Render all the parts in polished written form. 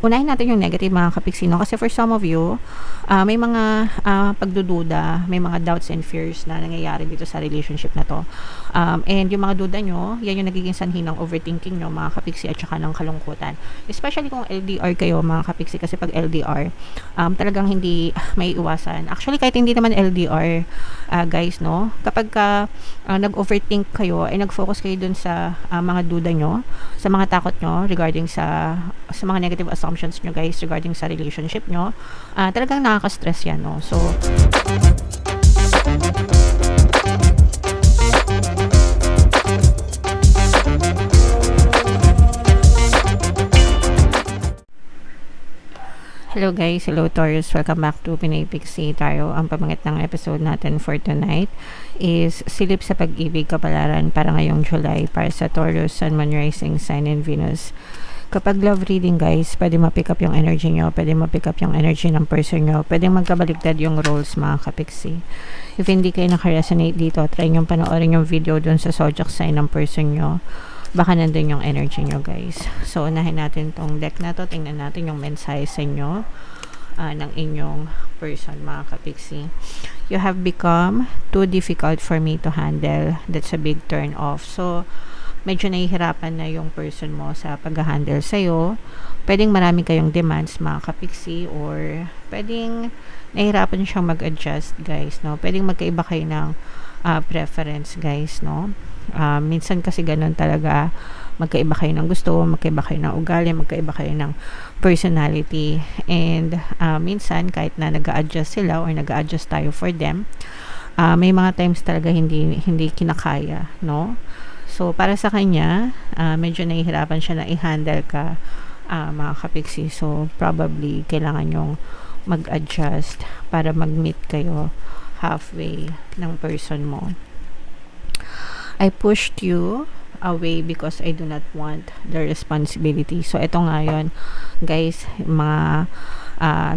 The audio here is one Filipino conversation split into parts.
Unahin natin yung negative mga kapiksi, no? Kasi for some of you, may mga pagdududa, may mga doubts and fears na nangyayari dito sa relationship na to. And yung mga duda nyo, yan yung nagiging sanhi ng overthinking nyo mga kapiksi at saka ng kalungkutan. Especially kung LDR kayo mga kapiksi, kasi pag LDR, talagang hindi may iwasan. Actually, kahit hindi naman LDR, guys, no? Kapag nag-overthink kayo, ay nag-focus kayo dun sa mga duda nyo, sa mga takot nyo regarding sa mga negative assumptions nyo guys regarding sa relationship nyo, talagang nakaka-stress yan, no? So, hello guys, hello Taurus, welcome back to Pinay Pixie Tayo. Ang pamangit ng episode natin for tonight is Silip sa Pag-ibig Kapalaran para ngayong July para sa Taurus, Sun, Moon, Rising, Sign, and Venus. Kapag love reading guys, pwede ma-pick up yung energy nyo, pwede ma-pick up yung energy ng person nyo, pwede magkabaliktad yung roles mga kapiksi. If hindi kayo naka-resonate dito, try nyo panoorin yung video dun sa zodiac sign ng person nyo. Baka nandun yung energy nyo guys. So unahin natin tong deck na to, tingnan natin yung mensahe sa inyo ng inyong person mga kapiksi. You have become too difficult for me to handle. That's a big turn off. So medyo nahihirapan na yung person mo sa pag-handle sa'yo. Pwedeng marami kayong demands mga kapiksi, or pwedeng nahihirapan siyang mag-adjust guys, no? Pwedeng magkaiba kayo ng preference guys, no? Minsan kasi ganun talaga, magkaiba kayo ng gusto, magkaiba kayo ng ugali, magkaiba kayo ng personality, and minsan kahit na nag-a-adjust sila or nag-a-adjust tayo for them, may mga times talaga hindi kinakaya, no? So, para sa kanya, medyo nahihirapan siya na i-handle ka, mga kapiksi. So, probably, kailangan yung mag-adjust para mag-meet kayo halfway ng person mo. I pushed you away because I do not want the responsibility. So, ito nga yun, guys, mga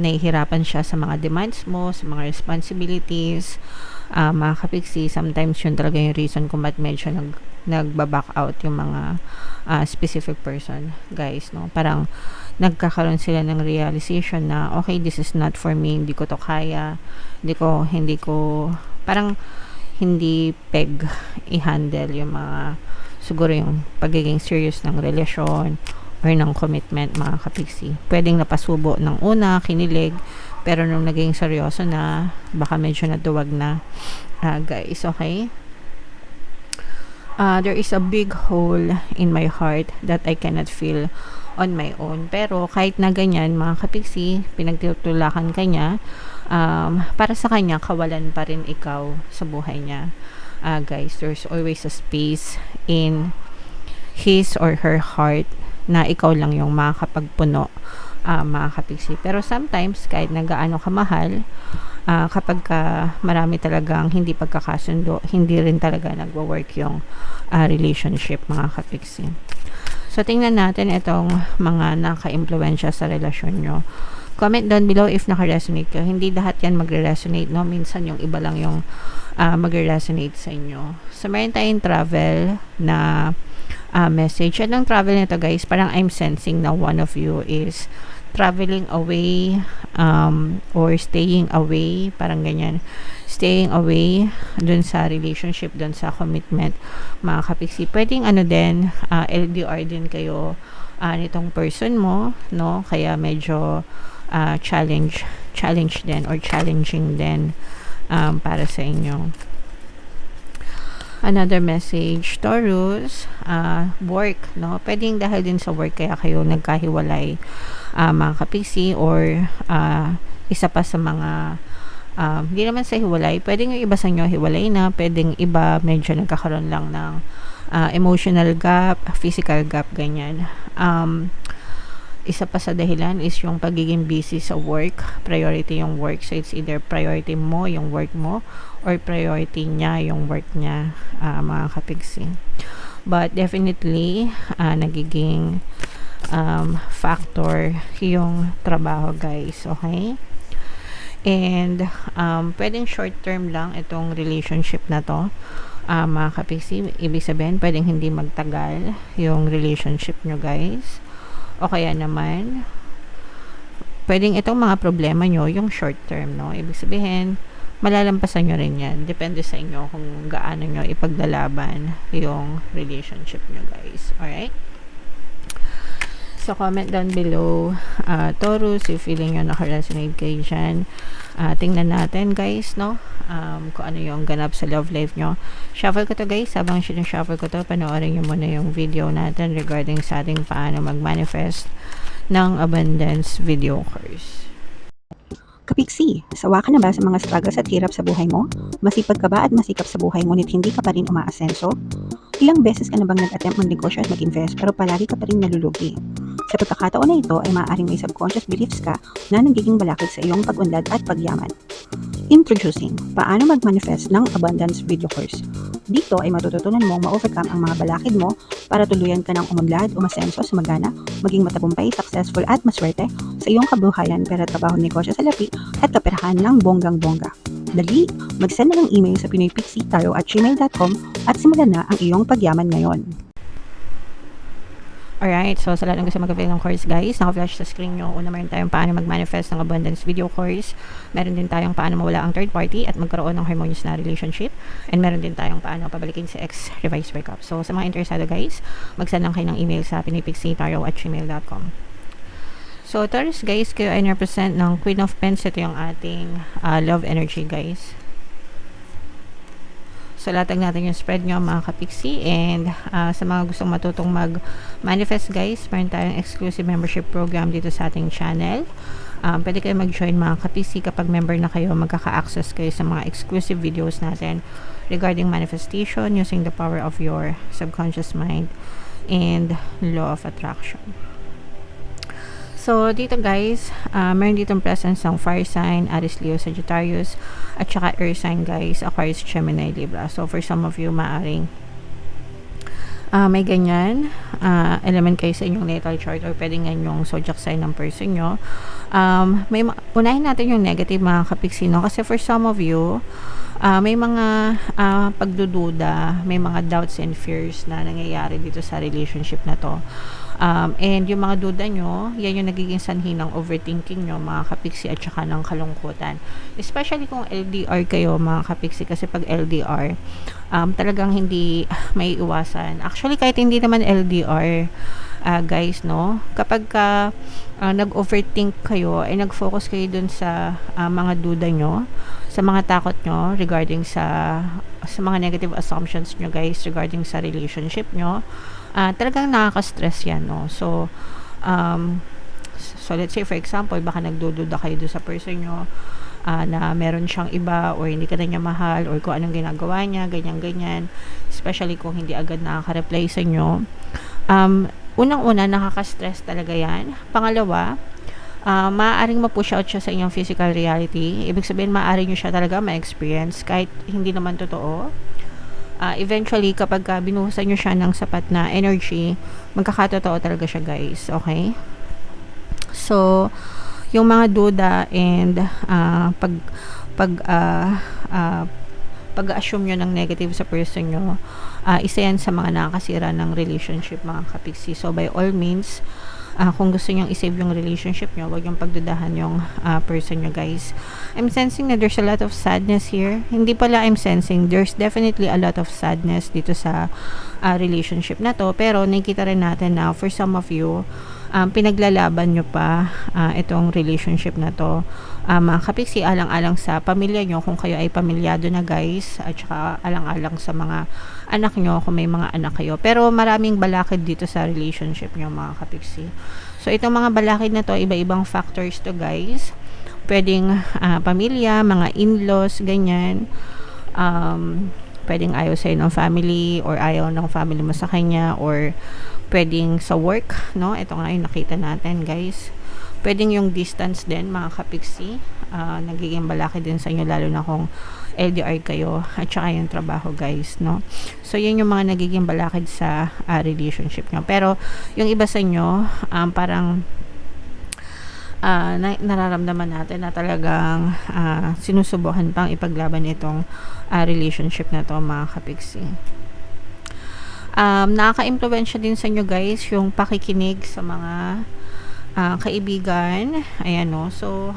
nahihirapan siya sa mga demands mo, sa mga responsibilities, mga kapiksi. Sometimes yun talaga yung reason kung ba't medyo nagbaback out yung mga specific person guys, no? Parang nagkakaroon sila ng realization na okay, this is not for me, hindi ko to kaya, hindi ko parang hindi peg i-handle yung mga siguro yung pagiging serious ng relasyon or ng commitment mga kapiksi. Pwedeng napasubo ng una, kinilig, pero nung naging seryoso na, baka medyo naduwag na, guys, okay? There is a big hole in my heart that I cannot fill on my own. Pero kahit na ganyan, mga kapiksi, pinagtutulakan ka niya, para sa kanya, kawalan pa rin ikaw sa buhay niya. Guys, there's always a space in his or her heart na ikaw lang yung makakapagpuno, mga kapiksi. Pero sometimes, kahit na gaano kamahal, kapag marami talagang hindi pagkakasundo, hindi rin talaga nagwo-work yung relationship mga kapiksi. So, tingnan natin itong mga naka-impluensya sa relasyon nyo. Comment down below if naka-resonate ka. Hindi lahat yan magre-resonate, no? Minsan yung iba lang yung magre-resonate sa inyo. So, meron tayong travel na message. At ang travel nito guys, parang I'm sensing na one of you is traveling away, or staying away, parang ganyan, staying away dun sa relationship, dun sa commitment mga kapiksi. Pwedeng din, LDR din kayo nitong person mo, no? Kaya medyo challenge din or challenging din para sa inyo. Another message, Taurus, work, no? Pwedeng dahil din sa work kaya kayo nagkahiwalay, mga kapiksi, or isa pa sa mga hindi naman sa hiwalay, pwedeng yung iba sa inyo hiwalay na, pwedeng iba medyo nagkakaroon lang ng emotional gap, physical gap, ganyan. Isa pa sa dahilan is yung pagiging busy sa work, priority yung work. So it's either priority mo yung work mo or priority niya yung work niya, mga kapiksi. But definitely nagiging factor yung trabaho guys, okay? And pwedeng short term lang itong relationship na to, mga kapiksi. Ibig sabihin pwedeng hindi magtagal yung relationship nyo guys. o kaya naman pwedeng itong mga problema nyo yung short term, no? Ibig sabihin malalampasan nyo rin yan. Depende sa inyo kung gaano nyo ipaglalaban yung relationship nyo, guys. Alright? So, comment down below, Taurus, if feeling nyo naka-resonate kayo dyan. Tingnan natin, guys, no? Kung ano yung ganap sa love life nyo. Shuffle ko to, guys. Habang shuffle ko to, panoorin nyo muna yung video natin regarding sa ating paano mag-manifest ng abundance video course. Kapiksi, sawa ka na ba sa mga struggles at hirap sa buhay mo? Masipag ka ba at masikap sa buhay ngunit hindi ka pa rin umaasenso? Ilang beses ka na bang nag-attempt mag-negosyo at mag-invest pero palagi ka pa rin nalulugi? Sa pagkakataon na ito ay maaaring may subconscious beliefs ka na nagiging balakid sa iyong pag-unlad at pagyaman. Introducing, paano mag-manifest ng abundance video course. Dito ay matututunan mong ma-overcome ang mga balakid mo para tuluyan ka ng umunlad, umasenso, sumagana, maging matagumpay, successful at maswerte sa iyong kabuhayan, pera, trabaho, negosyo sa lapi at kaperahan ng bonggang-bongga. Dali, mag-send na ng email sa pinoypixie@gmail.com at simulan na ang iyong pagyaman ngayon. Alright, so sa lahat ng gusto mag-avail ng course, guys, naka-flash sa screen nyo. Una, meron tayong paano mag-manifest ng abundance video course. Meron din tayong paano mawala ang third party at magkaroon ng harmonious na relationship. And meron din tayong paano pabalikin si ex, revise breakup. So sa mga interesado, guys, mag-send lang kayo ng email sa pinoypixie@gmail.com. So Taurus, guys, kayo ay represent ng Queen of Pens. Ito yung ating love energy, guys. So, latag natin yung spread nyo, mga kapiksi. And sa mga gustong matutong mag-manifest, guys, meron tayong exclusive membership program dito sa ating channel. Pwede kayo mag-join, mga kapiksi. Kapag member na kayo, magkaka-access kayo sa mga exclusive videos natin regarding manifestation using the power of your subconscious mind and law of attraction. So, dito, guys, meron ditong presence ng fire sign, Aries, Leo, Sagittarius, at saka air sign, guys, Aquarius, Gemini, Libra. So, for some of you, maaring may ganyan element kayo sa inyong natal chart or pwede nga yung zodiac sign ng person nyo. Unahin natin yung negative, mga kapiksi, no? Kasi for some of you, may mga pagdududa, may mga doubts and fears na nangyayari dito sa relationship na to. And yung mga duda nyo, yan yung nagiging sanhi ng overthinking nyo, mga kapiksi, at saka ng kalungkutan. Especially kung LDR kayo, mga kapiksi, kasi pag LDR, talagang hindi may iwasan. Actually, kahit hindi naman LDR, guys, no, kapag nag-overthink kayo, ay nag-focus kayo dun sa mga duda nyo, sa mga takot nyo regarding sa mga negative assumptions nyo, guys, regarding sa relationship nyo, talagang nakaka-stress yan, no? So let's say for example, baka nagdududa kayo doon sa person nyo na meron siyang iba or hindi ka na niya mahal or kung anong ginagawa niya, ganyan-ganyan, especially kung hindi agad nakaka-reply sa inyo. Unang-una, nakaka-stress talaga yan. Pangalawa, maaaring ma-push out siya sa inyong physical reality. Ibig sabihin, maaaring nyo siya talaga ma-experience kahit hindi naman totoo. Eventually, kapag binuhusan nyo siya ng sapat na energy, magkakatotoo talaga siya, guys. Okay? So, yung mga duda and pag-assume nyo ng negative sa person nyo, isa yan sa mga nakakasira ng relationship, mga kapiksi. So, by all means, kung gusto nyong isave yung relationship nyo, huwag yung pagdudahan yung person nyo, guys. I'm sensing na there's a lot of sadness here. Hindi pala I'm sensing, there's definitely a lot of sadness dito sa relationship na to. Pero nakikita rin natin na for some of you, pinaglalaban nyo pa itong relationship na to. Mga kapiksi, alang-alang sa pamilya nyo, kung kayo ay pamilyado na, guys, at saka alang-alang sa mga anak nyo, kung may mga anak kayo. Pero maraming balakid dito sa relationship nyo, mga kapiksi. So, itong mga balakid na to, iba-ibang factors to, guys. Pwedeng pamilya, mga in-laws, ganyan. Pwedeng ayaw sa'yo ng family or ayaw ng family mo sa kanya, or pwedeng sa work, no? Ito nga yung nakita natin, guys. Pwedeng yung distance din, mga kapiksi. Nagiging balakid din sa inyo, lalo na kung LDR kayo, at saka yung trabaho, guys, no? So, yun yung mga nagiging balakid sa relationship nyo. Pero, yung iba sa inyo, parang nararamdaman natin na talagang sinusubukan pang ipaglaban itong relationship na to, mga kapiksi. Nakaka-impluwensya din sa inyo, guys, yung pakikinig sa mga kaibigan. Ayan, no. So,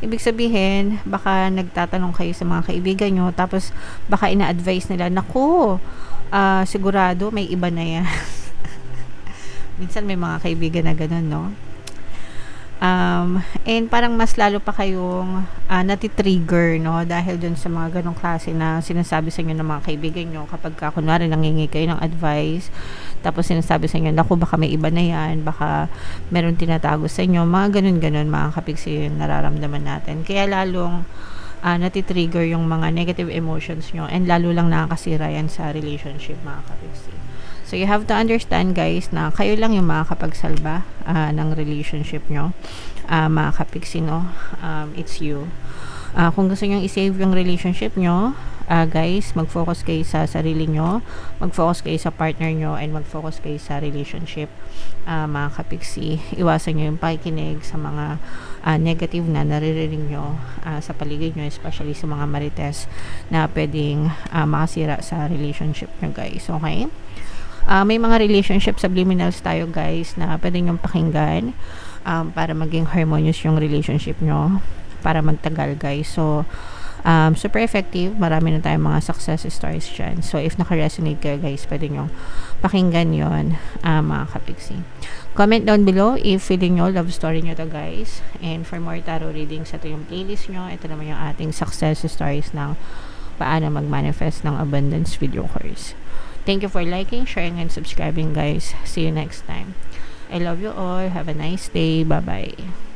ibig sabihin, baka nagtatanong kayo sa mga kaibigan nyo, tapos baka ina-advise nila, naku, sigurado may iba na yan. Minsan may mga kaibigan na ganun, no? And parang mas lalo pa kayong natitrigger, no? Dahil dun sa mga ganong klase na sinasabi sa inyo ng mga kaibigan nyo kapag kunwari nangingi kayo ng advice, tapos sinasabi sa inyo, naku, baka may iba na yan, baka meron tinatago sa inyo, mga ganun-ganun, mga kapiksi yung nararamdaman natin. Kaya lalong natitrigger yung mga negative emotions nyo, and lalo lang nakakasira yan sa relationship, mga kapiksi. So, you have to understand, guys, na kayo lang yung makakapagsalba ng relationship nyo. Mga kapiksi, no? It's you. Kung gusto nyo i-save yung relationship nyo, guys, mag-focus kayo sa sarili nyo, mag-focus kayo sa partner nyo, and mag-focus kayo sa relationship. Mga kapiksi, iwasan nyo yung pakikinig sa mga negative na naririnig nyo sa paligid nyo, especially sa mga marites na pwedeng makasira sa relationship nyo, guys. Okay? May mga relationship subliminals tayo, guys, na pwede nyong pakinggan para maging harmonious yung relationship nyo, para magtagal, guys. So, super effective. Marami na tayong mga success stories dyan. So, if naka-resonate kayo, guys, pwede nyong pakinggan yon, mga kapiksi. Comment down below if feeling nyo love story nyo to, guys. And for more tarot readings, ito yung playlist nyo. Ito naman yung ating success stories ng paano mag-manifest ng abundance video course. Thank you for liking, sharing, and subscribing, guys. See you next time. I love you all. Have a nice day. Bye-bye.